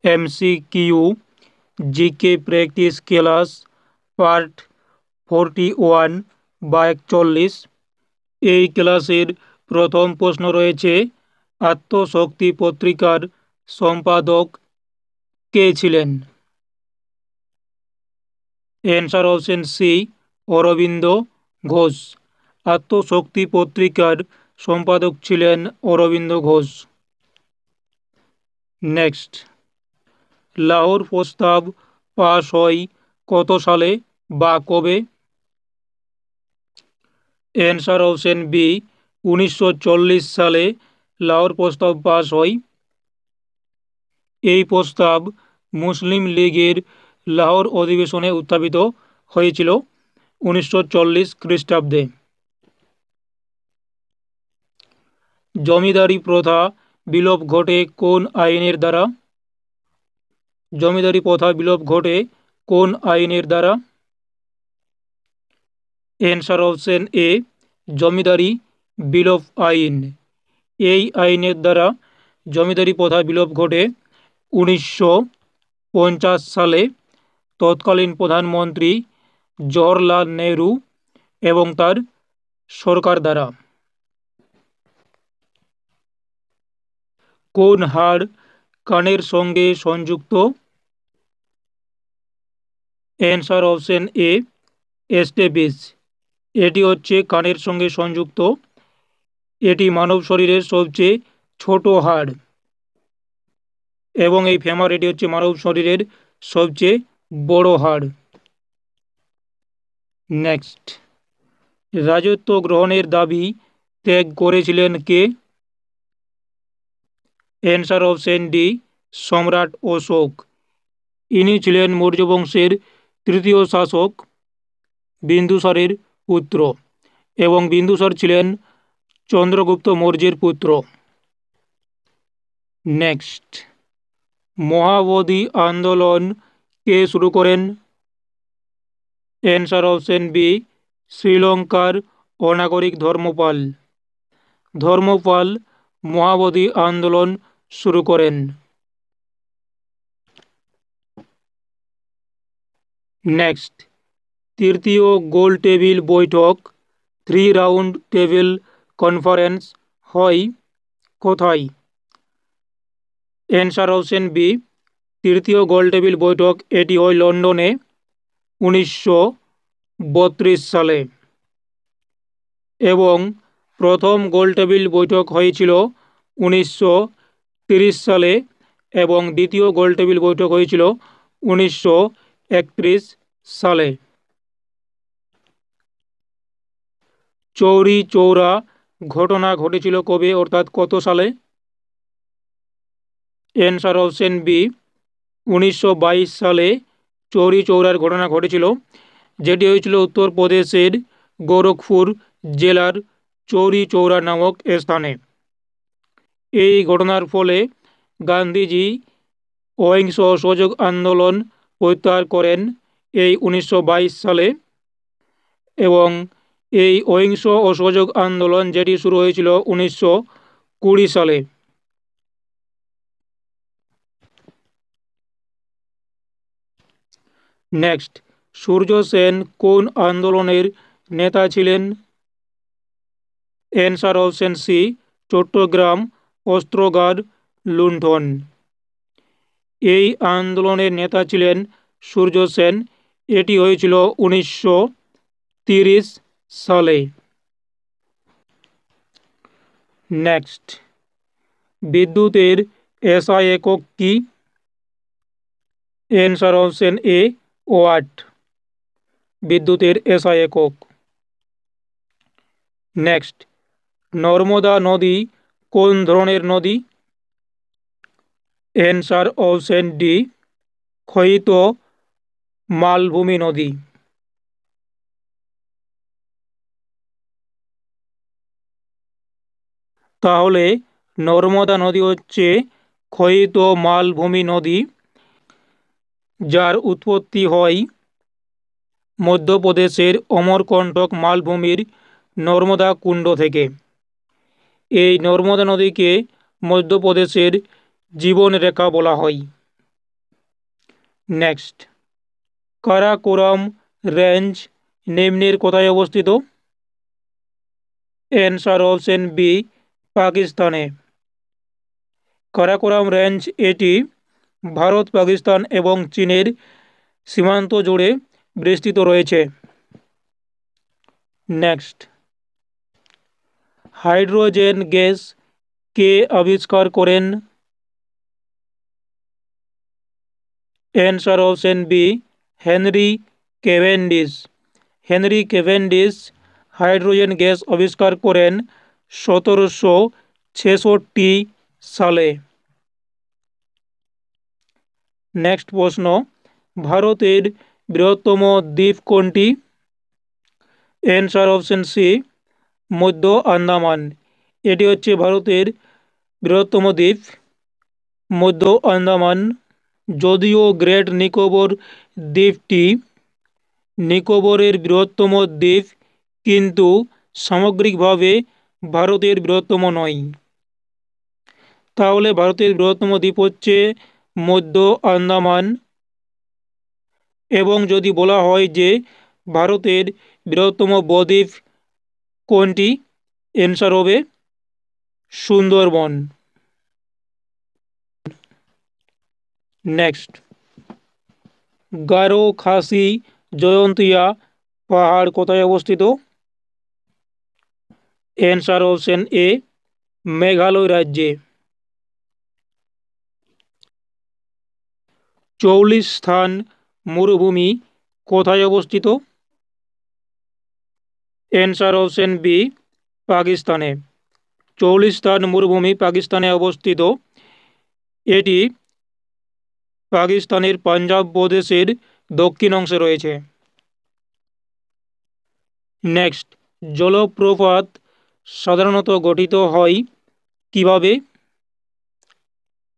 MCQ GK practice class part 41 বা 41। এই ক্লাসের প্রথম প্রশ্ন রয়েছে, আত্মশক্তি পত্রিকার সম্পাদক কে ছিলেন? Answer option C, Aurobindo Ghosh. Atmashakti পত্রিকার সম্পাদক ছিলেন অরবিন্দ ঘোষ। নেক্সট, লাহোর প্রস্তাব পাশ হয় কত সালে বা কবে? অ্যান্সার অপশন বি, 1940 সালে লাহোর প্রস্তাব পাশ হয়। এই প্রস্তাব মুসলিম লীগের লাহোর অধিবেশনে উত্থাপিত হয়েছিল 1940 খ্রিস্টাব্দে। জমিদারি প্রথা বিলোপ ঘটে কোন আইনের দ্বারা? জমিদারি প্রথা বিলোপ ঘটে কোন আইনের দ্বারা? অ্যান্সার অপশন এ, জমিদারি বিলোপ আইন। এই আইনের দ্বারা জমিদারি প্রথা বিলোপ ঘটে 1950 সালে তৎকালীন প্রধানমন্ত্রী জওহরলাল নেহরু এবং তার সরকার দ্বারা। কোন হাড় কানের সঙ্গে সংযুক্ত? অ্যান্সার অপশন এ, স্টেপিস। এটি হচ্ছে কানের সঙ্গে সংযুক্ত। এটি মানব শরীরের সবচেয়ে ছোট হাড় এবং এই ফেমার, এটি হচ্ছে মানব শরীরের সবচেয়ে বড় হাড়। নেক্সট, রাজত্ব গ্রহণের দাবি ত্যাগ করেছিলেন কে? অ্যান্সার অপশন ডি, সম্রাট অশোক। ইনি ছিলেন মৌর্য বংশের তৃতীয় শাসক, বিন্দুসারের পুত্র, এবং বিন্দুসার ছিলেন চন্দ্রগুপ্ত মৌর্যের পুত্র। নেক্সট, মহাবোধি আন্দোলন কে শুরু করেন? অ্যান্সার অপশন বি, শ্রীলঙ্কার অনাগরিক ধর্মপাল। ধর্মপাল মহাবোধি আন্দোলন শুরু করেন। নেক্সট, তৃতীয় গোল টেবিল বৈঠক 3 রাউন্ড টেবিল কনফারেন্স হয় কোথায়? অ্যান্সার অপশন বি, তৃতীয় গোল টেবিল বৈঠক এটি হয় লন্ডনে 1932 সালে, এবং প্রথম গোল টেবিল বৈঠক হয়েছিল 1930 সালে এবং দ্বিতীয় গোল টেবিল বৈঠক হয়েছিল 1931 সালে। চৌরি চৌরা ঘটনা ঘটেছিল কবে, অর্থাৎ কত সালে? অ্যান্সার অপশন বি, 1922 সালে চৌরি চৌরার ঘটনা ঘটেছিল, যেটি হয়েছিল উত্তরপ্রদেশের গোরখপুর জেলার চৌরি চৌরা নামক স্থানে। এই ঘটনার ফলে গান্ধীজি অহিংস অসহযোগ আন্দোলন প্রত্যাহার করেন এই 1922 সালে, এবং এই অহিংস অসহযোগ আন্দোলন যেটি শুরু হয়েছিল 1920 সালে। নেক্সট, সূর্য সেন কোন আন্দোলনের নেতা ছিলেন? অ্যান্সার অপশন সি, চট্টগ্রাম অস্ত্রাগার লুণ্ঠন। এই আন্দোলনের নেতা ছিলেন সূর্য সেন। এটি হয়েছিল 1930 সালে। নেক্সট, বিদ্যুতের এসআই একক কি? Answer option A, watt. বিদ্যুতের এসআই একক। নেক্সট, নর্মদা নদী কোন ধরনের নদী? অ্যান্সার অপশন ডি, ক্ষয়িত মালভূমি নদী। তাহলে নর্মদা নদী হচ্ছে ক্ষয়িত মালভূমি নদী, যার উৎপত্তি হয় মধ্যপ্রদেশের অমরকণ্টক মালভূমির নর্মদা কুণ্ড থেকে। এই নর্মদা নদীকে মধ্যপ্রদেশের জীবনরেখা বলা হয়। নেক্সট, কারাকোরাম রেঞ্জ নিম্নের কোথায় অবস্থিত? অ্যান্সার অপশন বি, পাকিস্তানে। কারাকোরাম রেঞ্জ এটি ভারত, পাকিস্তান এবং চীনের সীমান্ত জুড়ে বিস্তৃত রয়েছে। নেক্সট, হাইড্রোজেন গ্যাস কে আবিষ্কার করেন? Answer option B, Henry Cavendish. Henry Cavendish hydrogen gas আবিষ্কার করেন 1766 সালে। নেক্সট প্রশ্ন, ভারতের বৃহত্তম দ্বীপ কোনটি? অ্যান্সার অপশন সি, মধ্য আন্দামান। এটি হচ্ছে ভারতের বৃহত্তম দ্বীপ, মধ্য আন্দামান। যদিও গ্রেট নিকোবর দ্বীপটি নিকোবরের বৃহত্তম দ্বীপ, কিন্তু সামগ্রিকভাবে ভারতের বৃহত্তম নয়। তাহলে ভারতের বৃহত্তম দ্বীপ হচ্ছে মধ্য আন্দামান। এবং যদি বলা হয় যে ভারতের বৃহত্তম বদ্বীপ কোনটি, অ্যান্সার হবে সুন্দরবন। নেক্সট, গারো খাসি জয়ন্তিয়া পাহাড় কোথায় অবস্থিত? অ্যান্সার অপশন এ, মেঘালয় রাজ্যে। 44 স্থান মরুভূমি কোথায় অবস্থিত? অ্যান্সার অপশন বি, পাকিস্তানে। 44 স্থান মরুভূমি পাকিস্তানে অবস্থিত। এটি পাকিস্তানের পাঞ্জাব প্রদেশের দক্ষিণ অংশে রয়েছে। নেক্সট, জলপ্রপাত সাধারণত গঠিত হয় কিভাবে?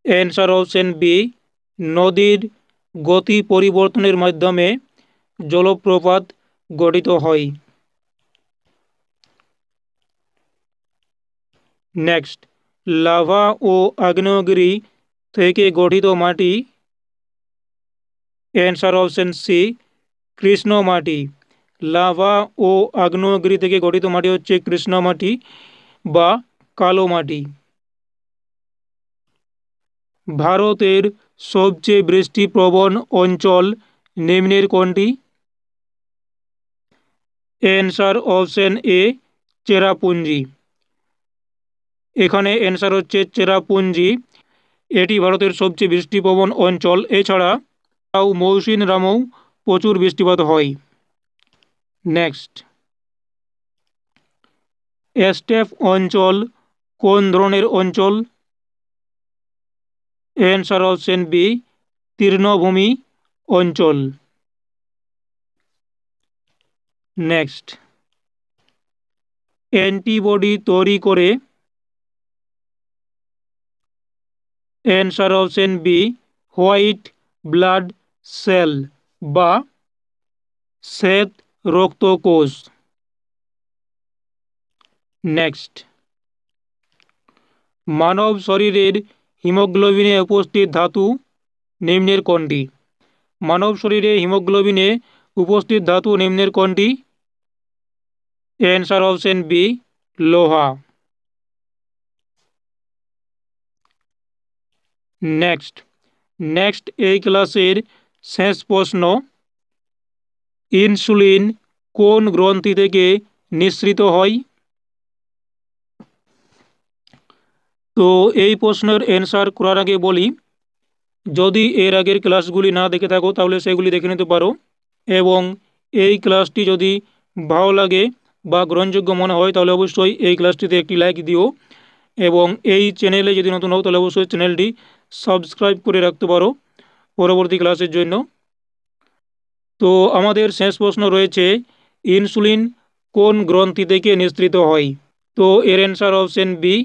অ্যান্সার অপশন বি, নদীর গতি পরিবর্তনের মাধ্যমে জলপ্রপাত গঠিত হয়। নেক্সট, লাভা ও আগ্নেয়গিরি থেকে গঠিত মাটি? অ্যান্সার অপশন সি, কৃষ্ণ মাটি। লাভা ও আগ্নেয়গিরি থেকে গঠিত মাটি হচ্ছে কৃষ্ণ মাটি বা কালো মাটি। ভারতের সবচেয়ে বৃষ্টিপ্রবণ অঞ্চল নিম্নের কোনটি? অ্যান্সার অপশন এ, চেরাপুঞ্জি। এখানে অ্যান্সার হচ্ছে চেরাপুঞ্জি। এটি ভারতের সবচেয়ে বৃষ্টিপ্রবণ অঞ্চল। এছাড়া মৌসিনরামেও প্রচুর বৃষ্টিপাত হয়। নেক্সট, স্টেপ অঞ্চল কোন ধরনের অঞ্চল? অ্যান্সার অপশন বি, তৃণভূমি অঞ্চল। নেক্সট, অ্যান্টিবডি তৈরি করে? Answer option B, white blood cell বা শ্বেত রক্তকোষ। নেক্সট, মানব শরীরের হিমোগ্লোবিনে উপস্থিত ধাতু নিম্নের কোনটি? মানব শরীরে হিমোগ্লোবিনে উপস্থিত ধাতু নিম্নের কোনটি? অ্যান্সার অপশন বি, লোহা। নেক্সট এই ক্লাসের শেষ প্রশ্ন, ইনসুলিন কোন গ্রন্থি থেকে নিঃসৃত হয়? তো এই প্রশ্নের অ্যান্সার করার আগে বলি, যদি এর আগের ক্লাসগুলি না দেখে থাকো তাহলে সেগুলি দেখে নিতে পারো। এবং এই ক্লাসটি যদি ভালো লাগে বা গ্রহণযোগ্য মনে হয় তাহলে অবশ্যই এই ক্লাসটিতে একটি লাইক দিও। এবং এই চ্যানেলে যদি নতুন হও তাহলে অবশ্যই চ্যানেলটি সাবস্ক্রাইব করে রাখতে পারো পরবর্তী ক্লাসের জন্য। তো আমাদের শেষ প্রশ্ন রয়েছে, ইনসুলিন কোন গ্রন্থি থেকে নিঃসৃত হয়? তো এর অ্যান্সার অপশন বি,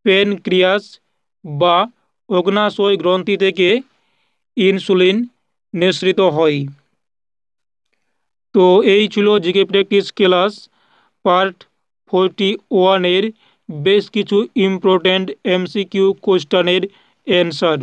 প্যানক্রিয়াস বা অগ্ন্যাশয় গ্রন্থি থেকে ইনসুলিন নিঃসৃত হয়। তো এই ছিল জিকে প্র্যাকটিস ক্লাস পার্ট 41-এর বেশ কিছু ইম্পর্ট্যান্ট এমসিকিউ কোশ্চেনের অ্যান্সার।